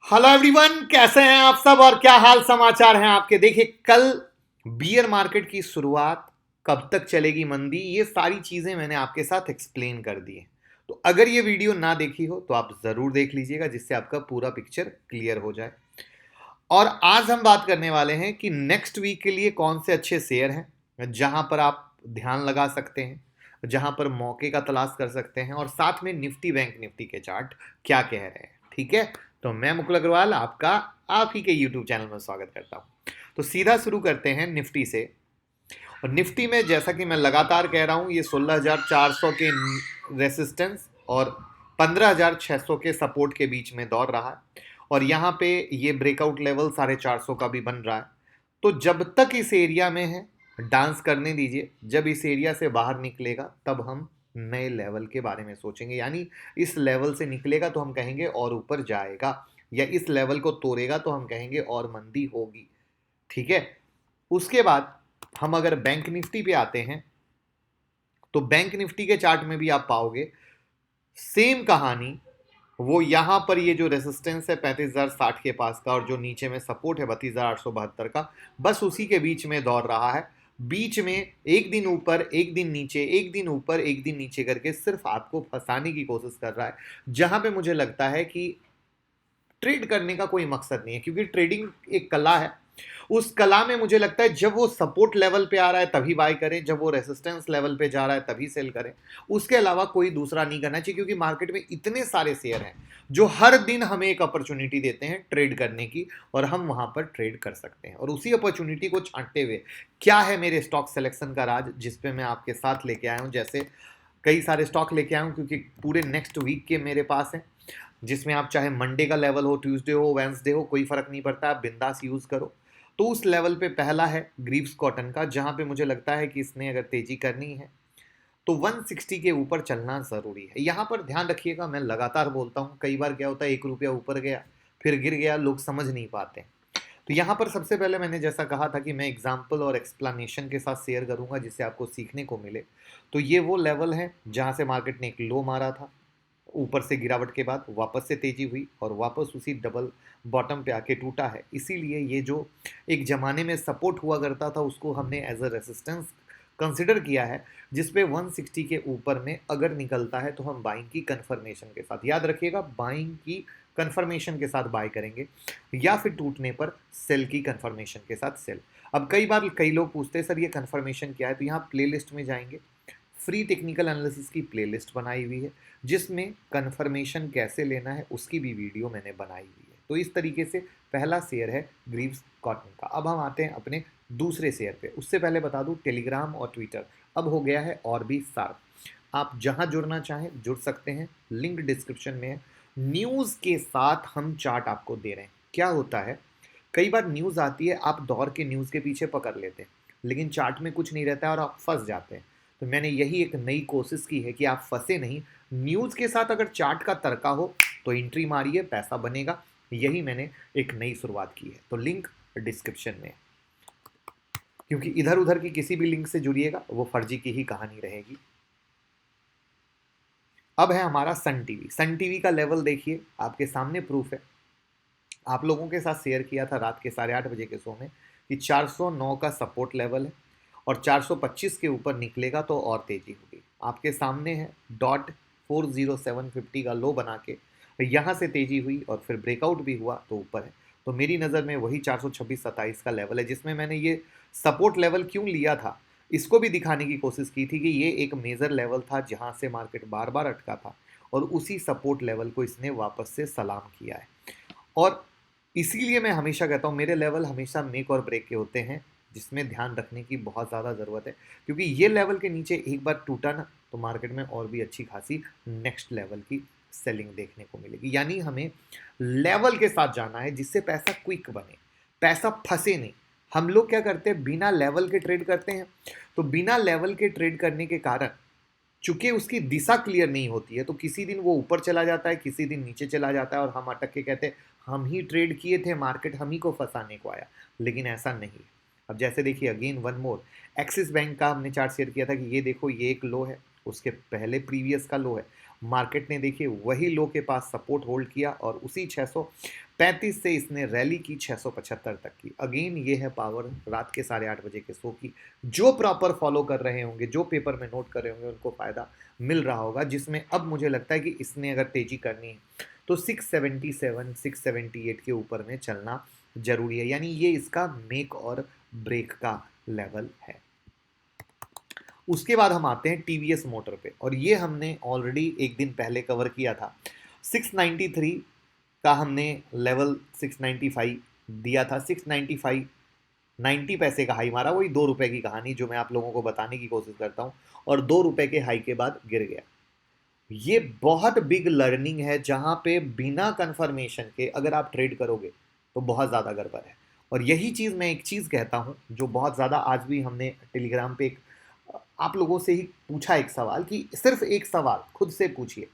Hello everyone, कैसे हैं आप सब और क्या हाल समाचार हैं आपके। देखिए, कल बियर मार्केट की शुरुआत, कब तक चलेगी मंदी, ये सारी चीजें मैंने आपके साथ एक्सप्लेन कर दी है। तो अगर ये वीडियो ना देखी हो तो आप जरूर देख लीजिएगा, जिससे आपका पूरा पिक्चर क्लियर हो जाए। और आज हम बात करने वाले हैं कि नेक्स्ट वीक के लिए कौन से अच्छे शेयर हैं जहां पर आप ध्यान लगा सकते हैं, जहां पर मौके का तलाश कर सकते हैं, और साथ में निफ्टी बैंक निफ्टी के चार्ट क्या कह रहे हैं। ठीक है, तो मैं मुकुल अग्रवाल आपका आप ही के यूट्यूब चैनल में स्वागत करता हूं। तो सीधा शुरू करते हैं निफ्टी से। और निफ्टी में जैसा कि मैं लगातार कह रहा हूं, ये 16,400 के रेसिस्टेंस और 15,600 के सपोर्ट के बीच में दौड़ रहा है। और यहाँ पे ये ब्रेकआउट लेवल 450 का भी बन रहा है। तो जब तक इस एरिया में है, डांस करने दीजिए। जब इस एरिया से बाहर निकलेगा तब हम नए लेवल के बारे में सोचेंगे। यानी इस लेवल से निकलेगा तो हम कहेंगे और ऊपर जाएगा, या इस लेवल को तोड़ेगा तो हम कहेंगे और मंदी होगी। ठीक है, उसके बाद हम अगर बैंक निफ्टी पे आते हैं तो बैंक निफ्टी के चार्ट में भी आप पाओगे सेम कहानी। वो यहां पर ये जो रेसिस्टेंस है 35,060 के पास का, और जो नीचे में सपोर्ट है 32,872 का, बस उसी के बीच में दौड़ रहा है। बीच में एक दिन ऊपर एक दिन नीचे, एक दिन ऊपर एक दिन नीचे करके सिर्फ आपको फंसाने की कोशिश कर रहा है। जहां पे मुझे लगता है कि ट्रेड करने का कोई मकसद नहीं है, क्योंकि ट्रेडिंग एक कला है। उस कला में मुझे लगता है जब वो सपोर्ट लेवल पे आ रहा है तभी बाय करें, जब वो रेसिस्टेंस लेवल पे जा रहा है तभी सेल करें। उसके अलावा कोई दूसरा नहीं करना चाहिए, क्योंकि मार्केट में इतने सारे शेयर हैं जो हर दिन हमें एक अपॉर्चुनिटी देते हैं ट्रेड करने की, और हम वहां पर ट्रेड कर सकते हैं। और उसी अपॉर्चुनिटी को छांटते हुए क्या है मेरे स्टॉक सिलेक्शन का राज, जिसपे मैं आपके साथ लेके आया हूं। जैसे कई सारे स्टॉक लेके आया हूं, क्योंकि पूरे नेक्स्ट वीक के मेरे पास हैं, जिसमें आप चाहे मंडे का लेवल हो, ट्यूसडे हो, वेंसडे हो, कोई फर्क नहीं पड़ता, आप बिंदास यूज करो। तो उस लेवल पे पहला है ग्रीव्स कॉटन का, जहां पे मुझे लगता है कि इसने अगर तेजी करनी है तो 160 के ऊपर चलना जरूरी है। यहां पर ध्यान रखिएगा, मैं लगातार बोलता हूं, कई बार क्या होता है 1 रुपया ऊपर गया फिर गिर गया, लोग समझ नहीं पाते। तो यहां पर सबसे पहले मैंने जैसा कहा था कि मैं एग्जाम्पल और एक्सप्लेनेशन के साथ शेयर करूंगा, जिससे आपको सीखने को मिले। तो ये वो लेवल है जहां से मार्केट ने एक लो मारा था, ऊपर से गिरावट के बाद वापस से तेजी हुई और वापस उसी डबल बॉटम पे आके टूटा है। इसीलिए ये जो एक जमाने में सपोर्ट हुआ करता था, उसको हमने एज अ रेसिस्टेंस कंसिडर किया है, जिसपे 160 के ऊपर में अगर निकलता है तो हम बाइंग की कंफर्मेशन के साथ, याद रखिएगा, बाइंग की कंफर्मेशन के साथ बाय करेंगे, या फिर टूटने पर सेल की कंफर्मेशन के साथ सेल। अब कई बार कई लोग पूछते हैं सर ये कंफर्मेशन क्या है, तो यहाँ प्लेलिस्ट में जाएंगे, फ्री टेक्निकल एनालिसिस की प्लेलिस्ट बनाई हुई है, जिसमें कन्फर्मेशन कैसे लेना है उसकी भी वीडियो मैंने बनाई हुई है। तो इस तरीके से पहला शेयर है ग्रीव्स कॉटन का। अब हम आते हैं अपने दूसरे शेयर पे। उससे पहले बता दूं, टेलीग्राम और ट्विटर अब हो गया है और भी शार्प। आप जहां जुड़ना चाहें जुड़ सकते हैं, लिंक डिस्क्रिप्शन में है। न्यूज़ के साथ हम चार्ट आपको दे रहे हैं। क्या होता है, कई बार न्यूज़ आती है, आप दौड़ के न्यूज़ के पीछे पकड़ लेते हैं, लेकिन चार्ट में कुछ नहीं रहता है और आप फंस जाते हैं। तो मैंने यही एक नई कोशिश की है कि आप फंसे नहीं, न्यूज़ के साथ अगर चार्ट का तर्का हो तो एंट्री मारिए, पैसा बनेगा। यही मैंने एक नई शुरुआत की है। तो लिंक डिस्क्रिप्शन में है, क्योंकि इधर उधर की किसी भी लिंक से जुड़िएगा वो फर्जी की ही कहानी रहेगी। अब है हमारा सन टीवी। सन टीवी का लेवल देखिए, आपके सामने प्रूफ है। आप लोगों के साथ शेयर किया था रात के 8:30 बजे के शो में कि 409 का सपोर्ट लेवल है, और 425 के ऊपर निकलेगा तो और तेजी होगी। आपके सामने है डॉट 40750 का लो बना के यहाँ से तेजी हुई और फिर ब्रेकआउट भी हुआ तो ऊपर है। तो मेरी नज़र में वही 426-27 का लेवल है, जिसमें मैंने ये सपोर्ट लेवल क्यों लिया था, इसको भी दिखाने की कोशिश की थी कि ये एक मेजर लेवल था जहाँ से मार्केट बार बार अटका था, और उसी सपोर्ट लेवल को इसने वापस से सलाम किया है। और इसीलिए मैं हमेशा कहता हूँ मेरे लेवल हमेशा मेक और ब्रेक के होते हैं, जिसमें ध्यान रखने की बहुत ज़्यादा ज़रूरत है, क्योंकि ये लेवल के नीचे एक बार टूटा ना तो मार्केट में और भी अच्छी खासी नेक्स्ट लेवल की सेलिंग देखने को मिलेगी। यानी हमें लेवल के साथ जाना है, जिससे पैसा क्विक बने, पैसा फंसे नहीं। हम लोग क्या करते हैं, बिना लेवल के ट्रेड करते हैं। तो बिना लेवल के ट्रेड करने के कारण चूंकि उसकी दिशा क्लियर नहीं होती है, तो किसी दिन वो ऊपर चला जाता है, किसी दिन नीचे चला जाता है, और हम अटक के कहते हैं हम ही ट्रेड किए थे, मार्केट हम ही को फंसाने को आया। लेकिन ऐसा नहीं। अब जैसे देखिए, again one more, axis bank का हमने चार्ट शेयर किया था कि ये देखो, ये एक लो है, उसके पहले प्रीवियस का लो है, मार्केट ने देखिए वही लो के पास सपोर्ट होल्ड किया और उसी 635 से इसने रैली की 675 तक की। अगेन ये है पावर रात के 8:30 बजे के शो की। जो प्रॉपर फॉलो कर रहे होंगे, जो पेपर में नोट कर रहे होंगे, उनको फायदा मिल रहा होगा। जिसमें अब मुझे लगता है कि इसने अगर तेजी करनी है तो 677 678 के ऊपर में चलना जरूरी है, यानी ये इसका मेक और ब्रेक का लेवल है। उसके बाद हम आते हैं टीवीएस मोटर पे, और ये हमने ऑलरेडी एक दिन पहले कवर किया था। 693 का हमने लेवल 695 दिया था। 695 90 पैसे का हाई मारा, वही 2 रुपए की कहानी जो मैं आप लोगों को बताने की कोशिश करता हूं, और 2 रुपए के हाई के बाद गिर गया। ये बहुत बिग लर्निंग है, जहां पे बिना कंफर्मेशन के अगर आप ट्रेड करोगे तो बहुत ज़्यादा गड़बड़ है। और यही चीज़ मैं एक चीज़ कहता हूं जो बहुत ज़्यादा आज भी हमने टेलीग्राम पे एक आप लोगों से ही पूछा एक सवाल, कि सिर्फ एक सवाल खुद से पूछिए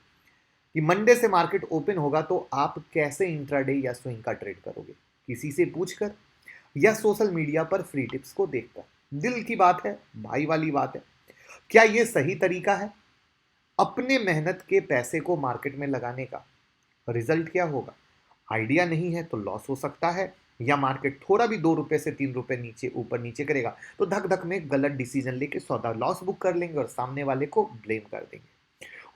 कि मंडे से मार्केट ओपन होगा तो आप कैसे इंट्राडे या स्विंग का ट्रेड करोगे, किसी से पूछकर या सोशल मीडिया पर फ्री टिप्स को देखकर। दिल की बात है, भाई वाली बात है। क्या यह सही तरीका है अपने मेहनत के पैसे को मार्केट में लगाने का? रिजल्ट क्या होगा? आइडिया नहीं है तो लॉस हो सकता है, या मार्केट थोड़ा भी 2 रुपए से 3 रुपए नीचे ऊपर नीचे करेगा तो धक धक में गलत डिसीजन लेके सौदा लॉस बुक कर लेंगे और सामने वाले को ब्लेम कर देंगे।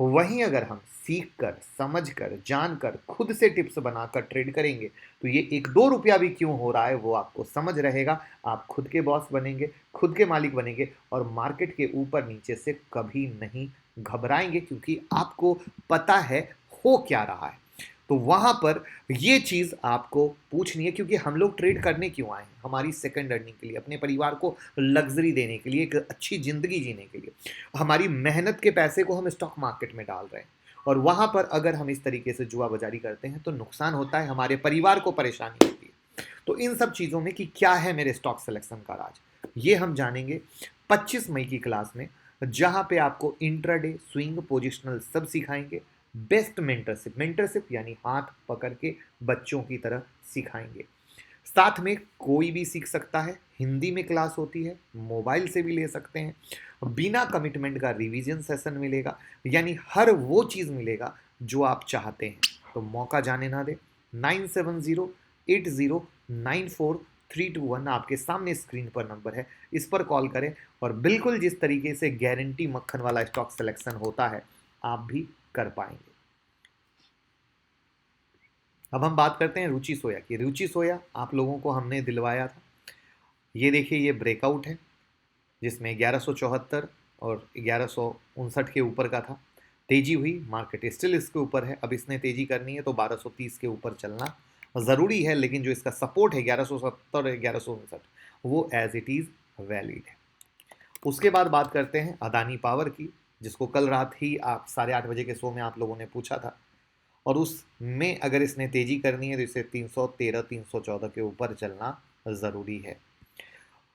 वहीं अगर हम सीख कर, समझ कर, जान कर, खुद से टिप्स बनाकर ट्रेड करेंगे तो ये 1-2 रुपया भी क्यों हो रहा है वो आपको समझ रहेगा। आप खुद के बॉस बनेंगे, खुद के मालिक बनेंगे, और मार्केट के ऊपर नीचे से कभी नहीं घबराएंगे, क्योंकि आपको पता है हो क्या रहा है। तो वहां पर ये चीज आपको पूछनी है, क्योंकि हम लोग ट्रेड करने क्यों आए हैं? हमारी सेकंड अर्निंग के लिए, अपने परिवार को लग्जरी देने के लिए, एक अच्छी जिंदगी जीने के लिए। हमारी मेहनत के पैसे को हम स्टॉक मार्केट में डाल रहे हैं, और वहां पर अगर हम इस तरीके से जुआ बाजारी करते हैं तो नुकसान होता है, हमारे परिवार को परेशानी होती है। तो इन सब चीजों में कि क्या है मेरे स्टॉक सिलेक्शन का राज, ये हम जानेंगे 25 मई की क्लास में, जहां पे आपको इंट्राडे, स्विंग, पोजिशनल सब सिखाएंगे। बेस्ट मेंटरशिप, मेंटरशिप यानी हाथ पकड़ के बच्चों की तरह सिखाएंगे। साथ में कोई भी सीख सकता है, हिंदी में क्लास होती है, मोबाइल से भी ले सकते हैं। बिना कमिटमेंट का रिवीजन सेशन मिलेगा, यानी हर वो चीज़ मिलेगा जो आप चाहते हैं। तो मौका जाने ना दे। 9708094321 आपके सामने स्क्रीन पर नंबर है, इस पर कॉल करें, और बिल्कुल जिस तरीके से गारंटी मक्खन वाला स्टॉक सिलेक्शन होता है आप भी कर पाएंगे। अब हम बात करते हैं रुचि सोया की। रुचि सोया आप लोगों को हमने दिलवाया था। ये देखिए, ये ब्रेकआउट है जिसमें 1174 और 1159 के ऊपर का था। तेजी हुई, मार्केट स्टिल इसके ऊपर है। अब इसने तेजी करनी है तो 1230 के ऊपर चलना ज़रूरी है, लेकिन जो इसका सपोर्ट है 1170 और 1159 वो एज इट इज़ वैलिड है। उसके बाद बात करते हैं अदानी पावर की, जिसको कल रात ही आप 8:30 बजे के शो में आप लोगों ने पूछा था, और उसमें अगर इसने तेजी करनी है तो इसे 313 314 के ऊपर चलना ज़रूरी है।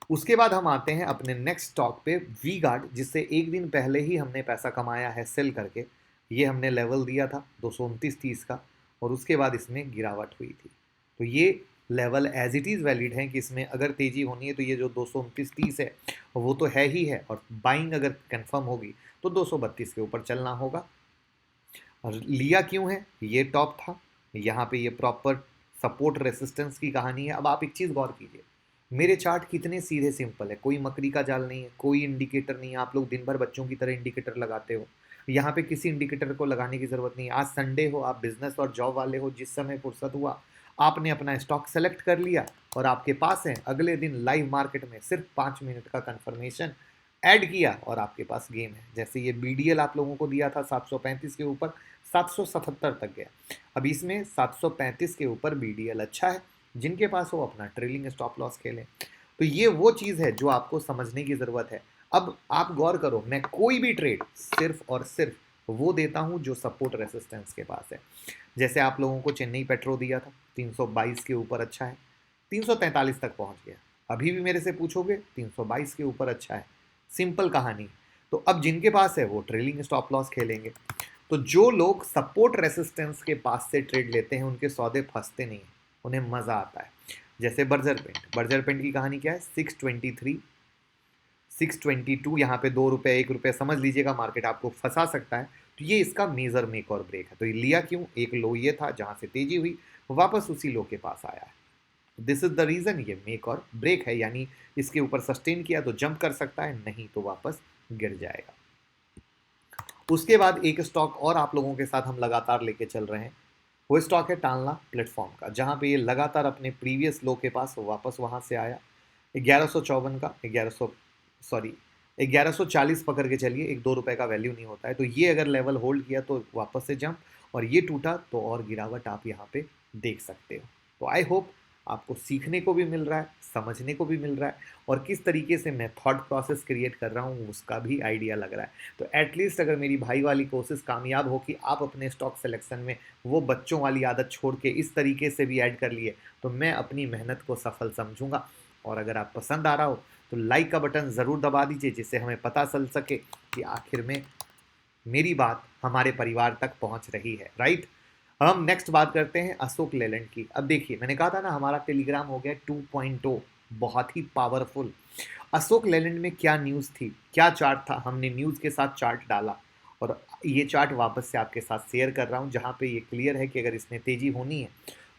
उसके बाद हम आते हैं अपने नेक्स्ट स्टॉक पे, वी गार्ड, जिससे एक दिन पहले ही हमने पैसा कमाया है सेल करके। ये हमने लेवल दिया था 229.30 का, और उसके बाद इसमें गिरावट हुई थी। तो ये level as it is valid है कि इसमें अगर तेजी होनी है तो ये जो 229.30 है वो तो है ही है, और बाइंग अगर कंफर्म होगी तो 232 के ऊपर चलना होगा। और लिया क्यों है? ये टॉप था, यहाँ पे ये प्रॉपर सपोर्ट रेसिस्टेंस की कहानी है। अब आप एक चीज़ गौर कीजिए, मेरे चार्ट कितने सीधे सिंपल है, कोई मकड़ी का जाल नहीं है, कोई इंडिकेटर नहीं है। आप लोग दिन भर बच्चों की तरह इंडिकेटर लगाते हो, यहाँ पे किसी इंडिकेटर को लगाने की ज़रूरत नहीं है। आज संडे हो, आप बिजनेस और जॉब वाले हो, जिस समय फुर्सत हुआ आपने अपना स्टॉक सेलेक्ट कर लिया और आपके पास है, अगले दिन लाइव मार्केट में सिर्फ 5 मिनट का कंफर्मेशन ऐड किया और आपके पास गेम है। जैसे ये बीडीएल आप लोगों को दिया था 735 के ऊपर, 777 तक गया। अब इसमें 735 के ऊपर बीडीएल अच्छा है, जिनके पास हो अपना ट्रेलिंग स्टॉप लॉस खेलें। तो ये वो चीज़ है जो आपको समझने की ज़रूरत है। अब आप गौर करो, मैं कोई भी ट्रेड सिर्फ और सिर्फ वो देता हूँ जो सपोर्ट रेसिस्टेंस के पास है। जैसे आप लोगों को चेन्नई पेट्रो दिया था 322 के ऊपर अच्छा है, 343 तक पहुँच गया। अभी भी मेरे से पूछोगे 322 के ऊपर अच्छा है, सिंपल कहानी। तो अब जिनके पास है वो ट्रेलिंग स्टॉप लॉस खेलेंगे। तो जो लोग सपोर्ट रेसिस्टेंस के पास से ट्रेड लेते हैं उनके सौदे फंसते नहीं, उन्हें मज़ा आता है। जैसे बर्जर पेंट की कहानी क्या है? 623 622, यहाँ पे 2 रुपये 1 रुपये समझ लीजिएगा मार्केट आपको फंसा सकता है। तो ये इसका मेजर मेक और ब्रेक है। तो ये लिया क्यों, एक लो ये था जहां से तेजी हुई, वापस उसी लो के पास आया है। दिस इज द रीजन ये मेक और ब्रेक है, यानी इसके ऊपर सस्टेन किया तो जंप कर सकता है, नहीं तो वापस गिर जाएगा। उसके बाद एक स्टॉक और आप लोगों के साथ हम लगातार लेके चल रहे हैं, वो स्टॉक है टालना प्लेटफॉर्म का, जहां पे ये लगातार अपने प्रीवियस लो के पास वापस वहां से आया 1154 का 1140 पकड़ के चलिए, एक 2 रुपए का वैल्यू नहीं होता है। तो ये अगर लेवल होल्ड किया तो वापस से जंप, और ये टूटा तो और गिरावट आप यहाँ पे देख सकते हो। तो आई होप आपको सीखने को भी मिल रहा है, समझने को भी मिल रहा है, और किस तरीके से मैं थॉट प्रोसेस क्रिएट कर रहा हूँ उसका भी आइडिया लग रहा है। तो एटलीस्ट अगर मेरी भाई वाली कोशिश कामयाब हो कि आप अपने स्टॉक सिलेक्शन में वो बच्चों वाली आदत छोड़ के इस तरीके से भी ऐड कर लिए, तो मैं अपनी मेहनत को सफल समझूंगा। और अगर आप पसंद आ रहा हो तो लाइक का बटन ज़रूर दबा दीजिए, जिससे हमें पता चल सके कि आखिर में मेरी बात हमारे परिवार तक पहुंच रही है, राइट। हम नेक्स्ट बात करते हैं अशोक लेलैंड की। अब देखिए, मैंने कहा था ना हमारा टेलीग्राम हो गया 2.0, बहुत ही पावरफुल। अशोक लेलैंड में क्या न्यूज़ थी, क्या चार्ट था, हमने न्यूज़ के साथ चार्ट डाला, और ये चार्ट वापस से आपके साथ शेयर कर रहा हूँ, जहाँ पे ये क्लियर है कि अगर इसमें तेज़ी होनी है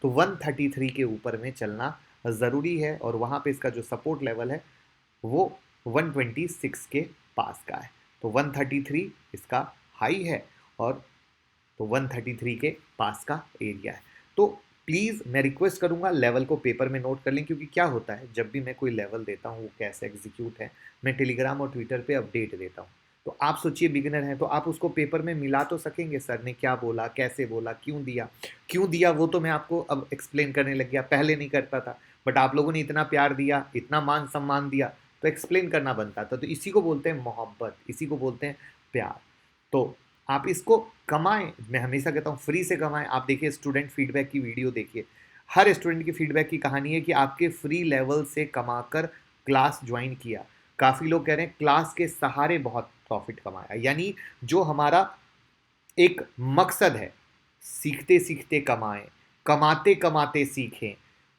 तो 133 के ऊपर में चलना ज़रूरी है, और वहाँ पे इसका जो सपोर्ट लेवल है वो 126 के पास का है। तो 133 इसका हाई है, और तो 133 के पास का एरिया है। तो प्लीज़ मैं रिक्वेस्ट करूंगा लेवल को पेपर में नोट कर लें, क्योंकि क्या होता है जब भी मैं कोई लेवल देता हूं वो कैसे एग्जीक्यूट है, मैं टेलीग्राम और ट्विटर पे अपडेट देता हूं। तो आप सोचिए बिगिनर हैं तो आप उसको पेपर में मिला तो सकेंगे, सर ने क्या बोला, कैसे बोला, क्यों दिया, वो तो मैं आपको अब एक्सप्लेन करने लग गया, पहले नहीं करता था, बट आप लोगों ने इतना प्यार दिया, इतना मान सम्मान दिया, तो एक्सप्लेन करना बनता था। तो इसी को बोलते हैं मोहब्बत, इसी को बोलते हैं प्यार। तो आप इसको कमाएं, मैं हमेशा कहता हूँ फ्री से कमाएं। आप देखिए स्टूडेंट फीडबैक की वीडियो देखिए, हर स्टूडेंट की फीडबैक की कहानी है कि आपके फ्री लेवल से कमाकर क्लास ज्वाइन किया। काफ़ी लोग कह रहे हैं क्लास के सहारे बहुत प्रॉफिट कमाया, यानी जो हमारा एक मकसद है, सीखते सीखते कमाएं, कमाते कमाते सीखें,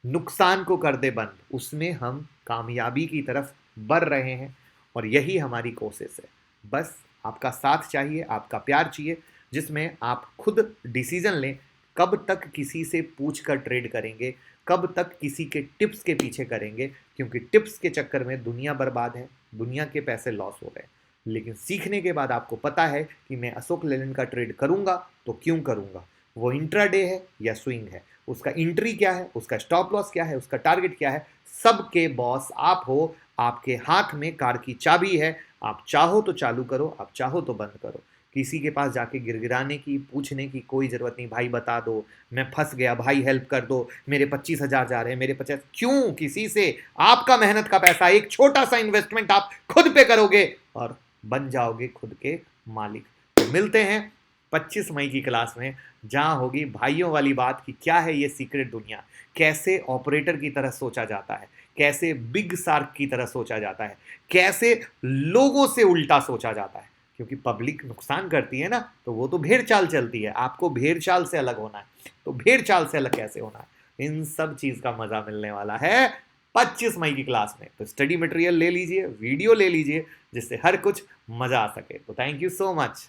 नुकसान को कर दे बंद, उसमें हम कामयाबी की तरफ बढ़ रहे हैं, और यही हमारी कोशिश है। बस आपका साथ चाहिए, आपका प्यार चाहिए, जिसमें आप खुद डिसीजन लें कब तक किसी से पूछ कर ट्रेड करेंगे, कब तक किसी के टिप्स के पीछे करेंगे, क्योंकि टिप्स के चक्कर में दुनिया बर्बाद है, दुनिया के पैसे लॉस हो रहे हैं। लेकिन सीखने के बाद आपको पता है कि मैं अशोक लेलैंड का ट्रेड करूंगा तो क्यों करूंगा, वो इंट्राडे है या स्विंग है, उसका एंट्री क्या है, उसका स्टॉप लॉस क्या है, उसका टारगेट क्या है, सबके बॉस आप हो, आपके हाथ में कार की चाबी है, आप चाहो तो चालू करो, आप चाहो तो बंद करो। किसी के पास जाके गिड़गिड़ाने की, पूछने की कोई ज़रूरत नहीं, भाई बता दो, मैं फंस गया, भाई हेल्प कर दो, मेरे 25,000 जा रहे हैं, मेरे 50, क्यों किसी से। आपका मेहनत का पैसा, एक छोटा सा इन्वेस्टमेंट आप खुद पे करोगे और बन जाओगे खुद के मालिक। तो मिलते हैं 25 मई की क्लास में, जहां होगी भाइयों वाली बात कि क्या है ये सीक्रेट दुनिया, कैसे ऑपरेटर की तरह सोचा जाता है, कैसे बिग शार्क की तरह सोचा जाता है, कैसे लोगों से उल्टा सोचा जाता है। क्योंकि पब्लिक नुकसान करती है ना, तो वो तो भेड़ चाल चलती है, आपको भेड़ चाल से अलग होना है। तो भेड़ चाल से अलग कैसे होना है, इन सब चीज का मजा मिलने वाला है 25 मई की क्लास में। तो स्टडी मटेरियल ले लीजिए, वीडियो ले लीजिए, जिससे हर कुछ मजा आ सके। तो थैंक यू सो मच।